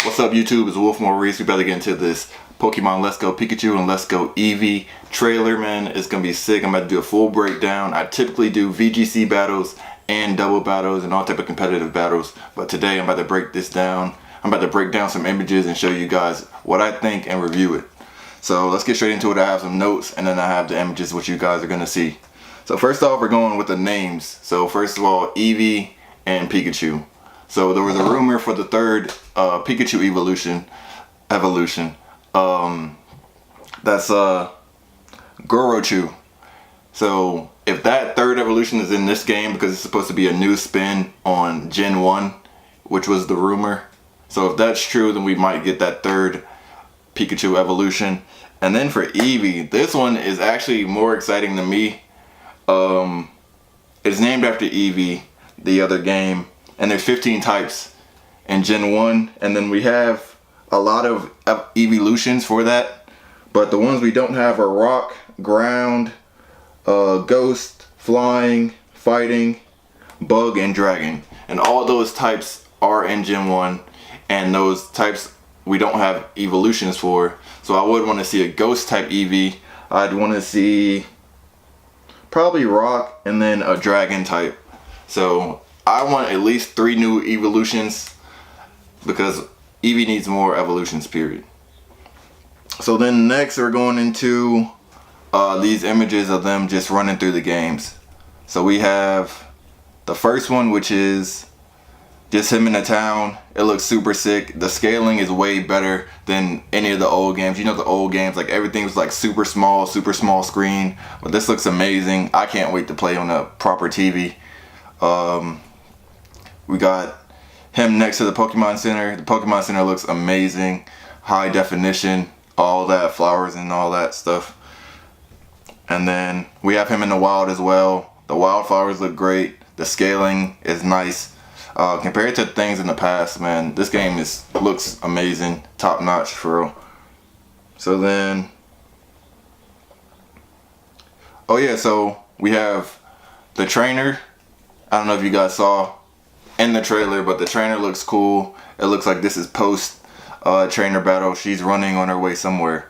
What's up YouTube, it's WolfxMaurice. We better get into this Pokemon Let's Go Pikachu and Let's Go Eevee trailer, man. It's gonna be sick. I'm about to do a full breakdown. I typically do VGC battles and double battles and all type of competitive battles, but today I'm about to break this down. I'm about to break down some images and show you guys what I think and review it. So let's get straight into it. I have some notes and then I have the images which you guys are gonna see. So first off, we're going with the names. So first of all, Eevee and Pikachu. So there was a rumor for the third Pikachu evolution. That's Gorochu. So if that third evolution is in this game, because it's supposed to be a new spin on Gen 1, which was the rumor. So if that's true, then we might get that third Pikachu evolution. And then for Eevee, this one is actually more exciting to me. It's named after Eevee, the other game. And there's 15 types in Gen 1. And then we have a lot of evolutions for that. But the ones we don't have are Rock, Ground, Ghost, Flying, Fighting, Bug, and Dragon. And all those types are in Gen 1. And those types we don't have evolutions for. So I would want to see a Ghost type Eevee. I'd want to see probably Rock and then a Dragon type. So I want at least 3 new evolutions because Eevee needs more evolutions, period. So then next we're going into these images of them just running through the games. So we have the first one, which is just him in the town. It looks super sick. The scaling is way better than any of the old games. You know, the old games, like everything was like super small screen. But this looks amazing. I can't wait to play on a proper TV. We got him next to the Pokemon Center. The Pokemon Center looks amazing. High definition, all that, flowers and all that stuff. And then we have him in the wild as well. The wildflowers look great. The scaling is nice. Compared to things in the past, man, this game looks amazing. Top notch for real. So then, oh yeah, so we have the trainer. I don't know if you guys saw in the trailer, but the trainer looks cool. It looks like this is post trainer battle. She's running on her way somewhere.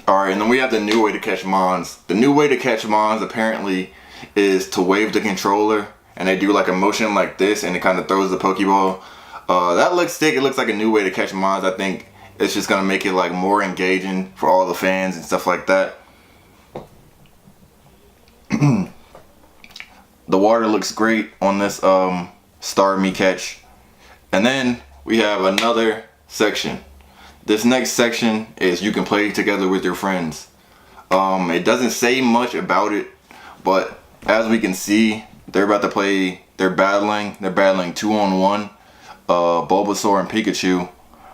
Alright, and then we have the new way to catch Mons. The new way to catch Mons apparently is to wave the controller and they do like a motion like this and it kind of throws the Pokeball. That looks sick. It looks like a new way to catch Mons. I think it's just gonna make it like more engaging for all the fans and stuff like that. The water looks great on this Starmie catch. And then we have another section. This next section is you can play together with your friends. It doesn't say much about it, but as we can see, they're about to play, they're battling 2-on-1, Bulbasaur and Pikachu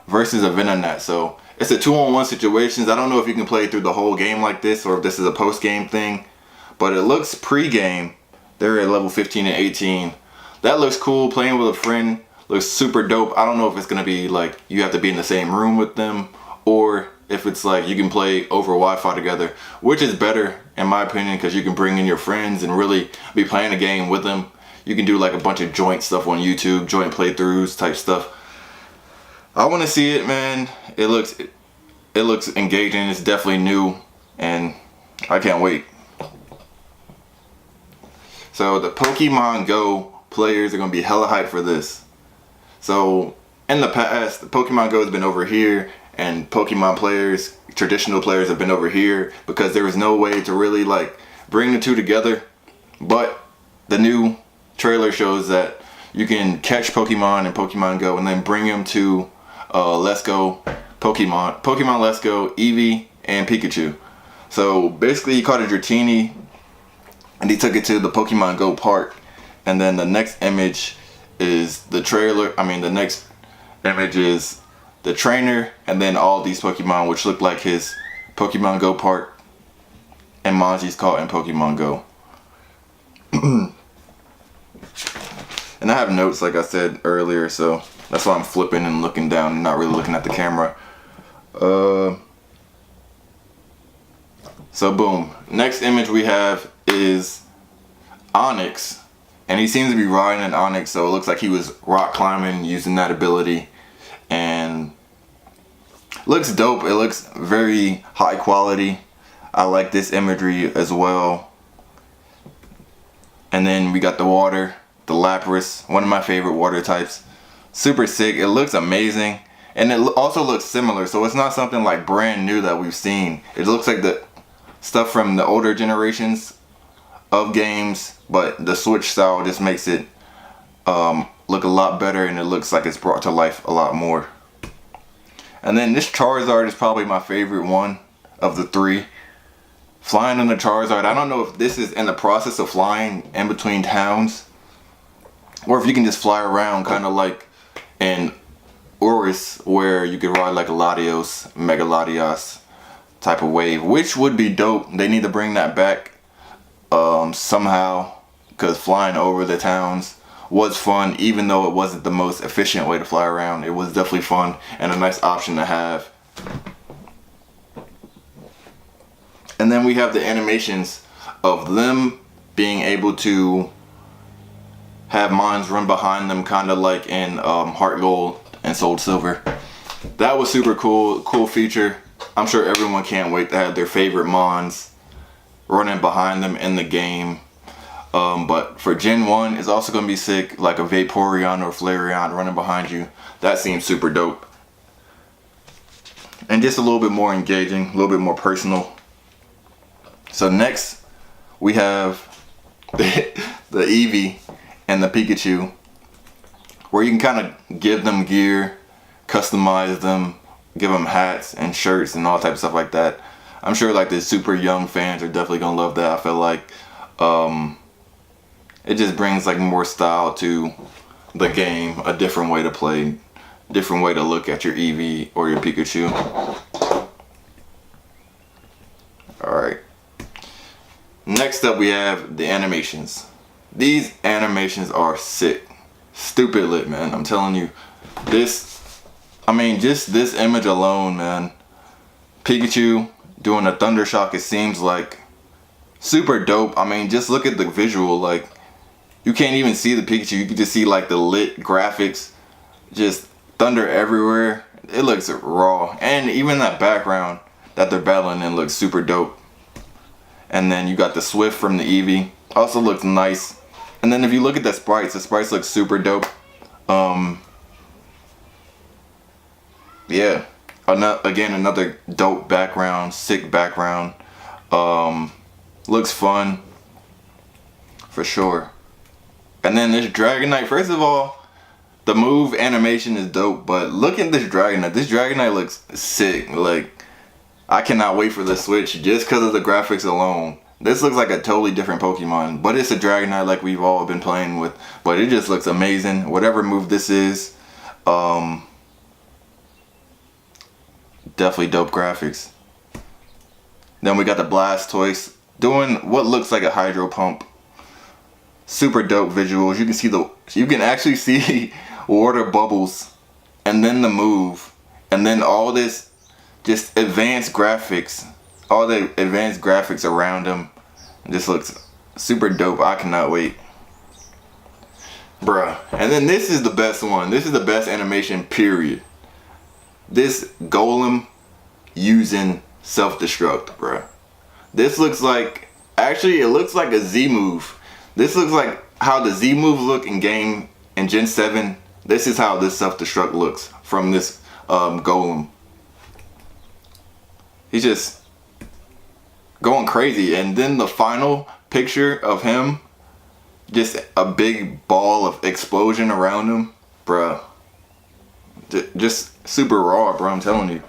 versus a Venonat. So it's a 2-on-1 situations. I don't know if you can play through the whole game like this or if this is a post-game thing, but it looks pre-game. They're at level 15 and 18. That looks cool. Playing with a friend looks super dope. I don't know if it's gonna be like you have to be in the same room with them or if it's like you can play over Wi-Fi together, which is better in my opinion because you can bring in your friends and really be playing a game with them. You can do like a bunch of joint stuff on YouTube, joint playthroughs type stuff. I want to see it, man. It looks engaging. It's definitely new and I can't wait. So the Pokemon Go players are going to be hella hyped for this. So in the past, the Pokemon Go has been over here and Pokemon players, traditional players have been over here because there was no way to really like bring the two together. But the new trailer shows that you can catch Pokemon in Pokemon Go and then bring them to Let's Go Pokemon Let's Go Eevee and Pikachu. So basically he caught a Dratini and he took it to the Pokemon Go park. And then the next image is the trailer. The next image is the trainer and then all these Pokemon which look like his Pokemon Go park and Monty's caught in Pokemon Go. And I have notes like I said earlier, so that's why I'm flipping and looking down and not really looking at the camera. So boom, next image we have is Onyx And he seems to be riding an Onyx, so it looks like he was rock climbing using that ability. And looks dope. It looks very high quality. I like this imagery as well. And then we got the water, the Lapras, one of my favorite water types. Super sick. It looks amazing. And it also looks similar, so it's not something like brand new that we've seen. It looks like the stuff from the older generations of games, but the Switch style just makes it look a lot better, and it looks like it's brought to life a lot more. And then this Charizard is probably my favorite one of the three. Flying on the Charizard, I don't know if this is in the process of flying in between towns, or if you can just fly around kind of like in Oris, where you could ride like a Latios, Mega Latios type of wave, which would be dope. They need to bring that back somehow, because flying over the towns was fun, even though it wasn't the most efficient way to fly around. It was definitely fun and a nice option to have. And then we have the animations of them being able to have mines run behind them, kind of like in Heart Gold and Soul Silver. That was super cool feature. I'm sure everyone can't wait to have their favorite mons running behind them in the game. But for Gen 1, it's also going to be sick, like a Vaporeon or Flareon running behind you. That seems super dope. And just a little bit more engaging, a little bit more personal. So next, we have the Eevee and the Pikachu, where you can kind of give them gear, customize them, give them hats and shirts and all types of stuff like that. I'm sure like the super young fans are definitely going to love that. I feel like it just brings like more style to the game, a different way to play, different way to look at your Eevee or your Pikachu. Alright. Next up we have the animations. These animations are sick. Stupid lit, man. I'm telling you. Just this image alone, man. Pikachu doing a thunder shock, it seems like super dope. I mean, just look at the visual. Like, you can't even see the Pikachu. You can just see like the lit graphics. Just thunder everywhere. It looks raw. And even that background that they're battling in looks super dope. And then you got the Swift from the Eevee. Also looks nice. And then if you look at the sprites look super dope. Yeah. Again, another dope background, sick background. Looks fun. For sure. And then this Dragonite, first of all, the move animation is dope, but look at this Dragonite. This Dragonite looks sick. Like, I cannot wait for the Switch just because of the graphics alone. This looks like a totally different Pokemon, but it's a Dragonite like we've all been playing with. But it just looks amazing. Whatever move this is, definitely dope graphics. Then we got the Blastoise doing what looks like a hydro pump. Super dope visuals. You can actually see water bubbles, and then the move, and then all this just advanced graphics, all the advanced graphics around him. This looks super dope. I cannot wait, bruh. And then this is the best one. This is the best animation, period. This Golem using self-destruct, bruh. This looks like, actually it looks like a Z move. This looks like how the Z moves look in game in Gen 7. This is how this self-destruct looks from this Golem. He's just going crazy. And then the final picture of him, just a big ball of explosion around him, bruh. Just super raw, bro, I'm telling you.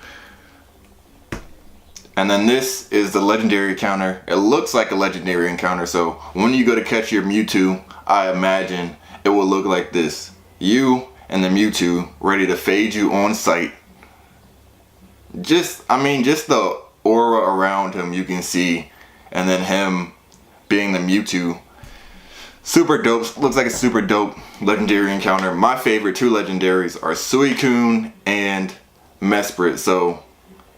And then this is the legendary encounter. It looks like a legendary encounter, so when you go to catch your Mewtwo, I imagine it will look like this. You and the Mewtwo ready to fade you on sight. Just the aura around him you can see, and then him being the Mewtwo. Super dope. Looks like a super dope legendary encounter. My favorite two legendaries are Suicune and Mesprit. So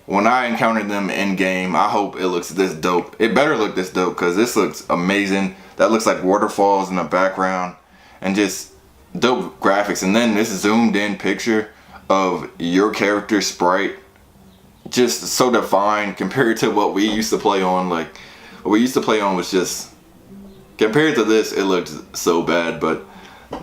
when I encounter them in game, I hope it looks this dope. It better look this dope because this looks amazing. That looks like waterfalls in the background and just dope graphics. And then this zoomed in picture of your character sprite, just so defined compared to what we used to play on. Like what we used to play on was just, compared to this, it looked so bad. But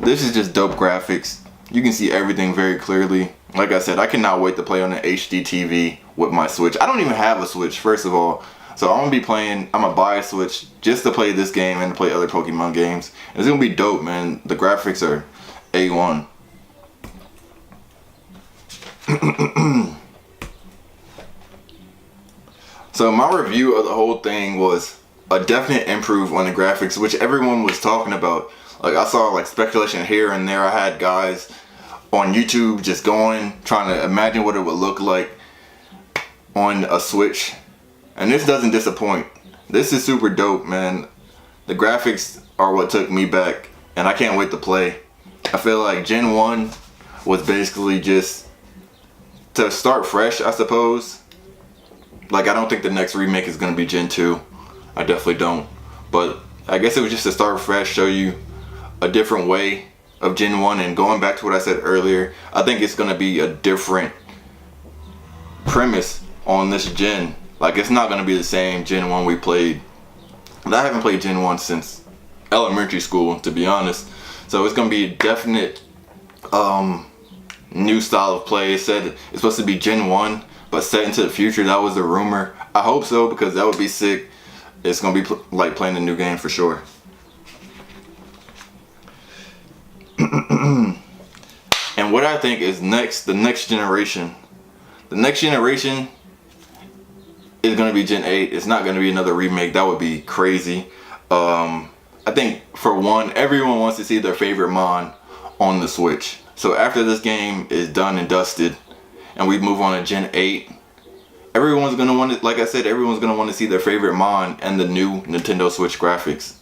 this is just dope graphics. You can see everything very clearly. Like I said, I cannot wait to play on an HD TV with my Switch. I don't even have a Switch, first of all. So I'm gonna buy a Switch just to play this game and to play other Pokemon games. And it's gonna be dope, man. The graphics are A1. So my review of the whole thing was a definite improve on the graphics, which everyone was talking about. Like I saw like speculation here and there. I had guys on YouTube just trying to imagine what it would look like on a Switch. And this doesn't disappoint. This is super dope, man. The graphics are what took me back, and I can't wait to play. I feel like Gen 1 was basically just to start fresh, I suppose. Like I don't think the next remake is gonna be Gen 2. I definitely don't. But I guess it was just to start fresh, show you a different way of Gen 1, and going back to what I said earlier, I think it's gonna be a different premise on this gen. Like it's not gonna be the same Gen 1 we played. And I haven't played Gen 1 since elementary school, to be honest. So it's gonna be a definite new style of play. It said it's supposed to be Gen 1, but set into the future. That was a rumor. I hope so, because that would be sick. It's gonna be like playing a new game for sure. And what I think is next, the next generation is gonna be Gen 8. It's not gonna be another remake. That would be crazy. I think for one, everyone wants to see their favorite Mon on the Switch. So after this game is done and dusted, and we move on to Gen 8, everyone's gonna want to, like I said, everyone's gonna want to see their favorite Mon and the new Nintendo Switch graphics.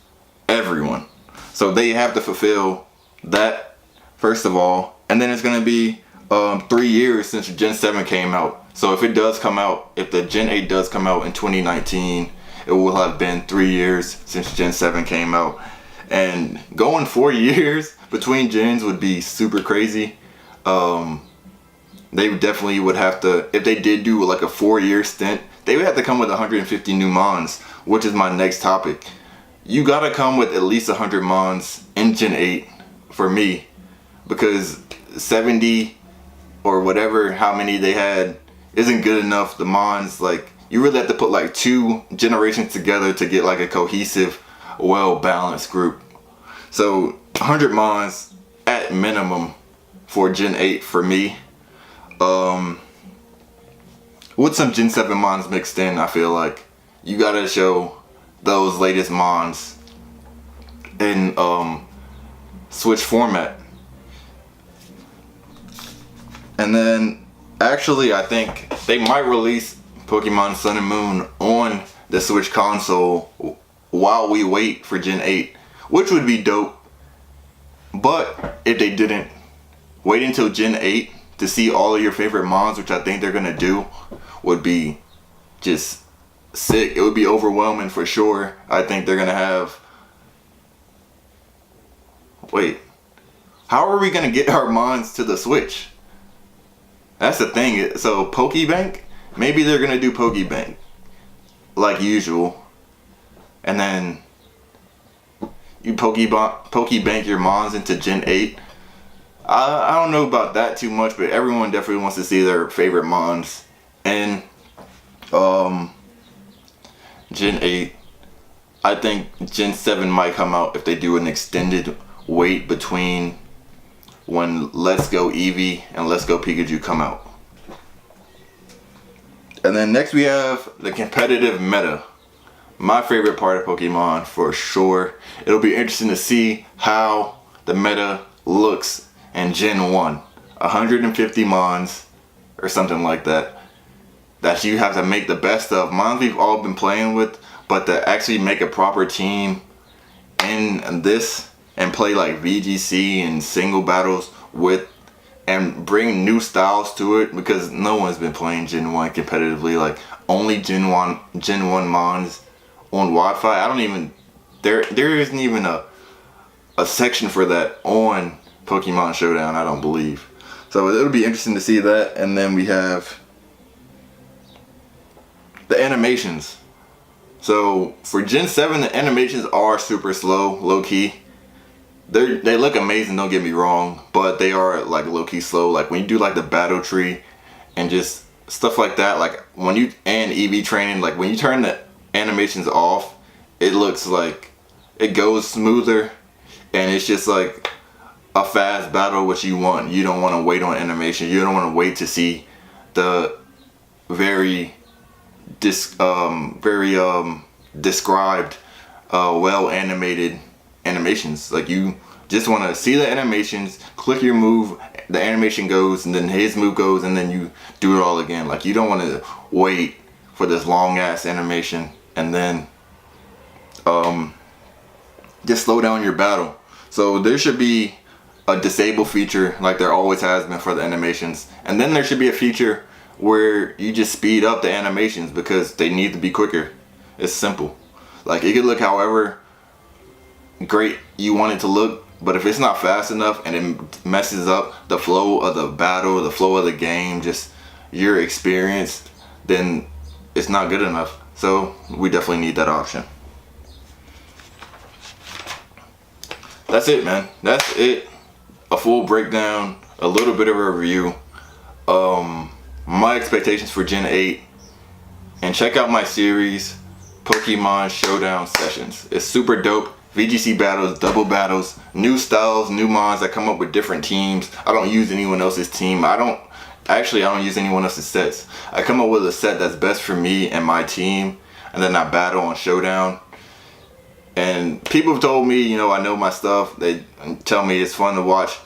Everyone. So they have to fulfill that first of all, and then it's gonna be 3 years since Gen 7 came out. So if it does come out, if the Gen 8 does come out in 2019, it will have been 3 years since Gen 7 came out. And going 4 years between gens would be super crazy. They definitely would have to, if they did do like a 4-year stint, they would have to come with 150 new Mons, which is my next topic. You gotta come with at least 100 Mons in Gen 8 for me, because 70 or whatever, how many they had, isn't good enough. The Mons, like, you really have to put like 2 generations together to get like a cohesive, well-balanced group. So 100 Mons at minimum for Gen 8 for me. With some Gen 7 Mons mixed in, I feel like you gotta show those latest Mons in Switch format. And then actually I think they might release Pokemon Sun and Moon on the Switch console while we wait for Gen 8, which would be dope. But if they didn't, wait until Gen 8 to see all of your favorite Mons, which I think they're gonna do, would be just sick. It would be overwhelming for sure. I think they're gonna have, wait, how are we gonna get our Mons to the Switch? That's the thing. So Pokebank, maybe they're gonna do Pokebank like usual, and then you Pokebank your Mons into Gen 8. I don't know about that too much, but everyone definitely wants to see their favorite Mons in Gen 8. I think Gen 7 might come out if they do an extended wait between when Let's Go Eevee and Let's Go Pikachu come out. And then next we have the competitive meta. My favorite part of Pokemon for sure. It'll be interesting to see how the meta looks in Gen 1. 150 Mons or something like that you have to make the best of. Mons we've all been playing with, but to actually make a proper team in this and play like VGC and single battles with and bring new styles to it, because no one's been playing Gen 1 competitively. Like, only Gen 1 Mons on Wi-Fi. I don't even, there isn't even a section for that on Pokemon Showdown, I don't believe. So it'll be interesting to see that. And then we have the animations. So for Gen 7, the animations are super slow, low-key. They look amazing, don't get me wrong, but they are like low-key slow. Like when you do like the battle tree and just stuff like that, like when you, and Eevee training, like when you turn the animations off, it looks like it goes smoother, and it's just like a fast battle, which you want. You don't want to wait on animation. You don't want to wait to see the very described, well animated animations. Like you just want to see the animations, click your move, the animation goes, and then his move goes, and then you do it all again. Like you don't want to wait for this long ass animation and then just slow down your battle. So there should be a disable feature like there always has been for the animations, and then there should be a feature where you just speed up the animations because they need to be quicker. It's simple. Like it could look however great you want it to look, but if it's not fast enough and it messes up the flow of the battle, the flow of the game, just your experience, then it's not good enough. So we definitely need that option. That's it, man. That's it. A full breakdown, a little bit of a review, my expectations for Gen 8, and check out my series Pokemon Showdown Sessions. It's super dope. VGC battles, double battles, new styles, new mons that come up with different teams. I don't use anyone else's team. I don't use anyone else's sets. I come up with a set that's best for me and my team, and then I battle on Showdown. And people have told me, you know, I know my stuff. They tell me it's fun to watch,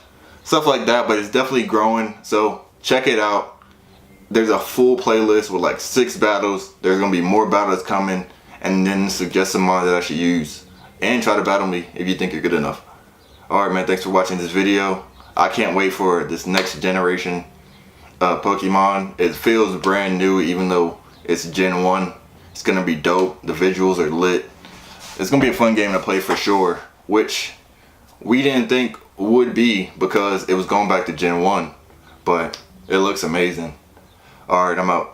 stuff like that, but it's definitely growing. So check it out. There's a full playlist with like 6 battles. There's gonna be more battles coming, and then suggest some mods that I should use, and try to battle me if you think you're good enough. Alright, man, thanks for watching this video. I can't wait for this next generation Pokemon. It feels brand new even though it's Gen 1. It's gonna be dope. The visuals are lit. It's gonna be a fun game to play for sure, which we didn't think would be because it was going back to Gen 1, but it looks amazing. Alright, I'm out.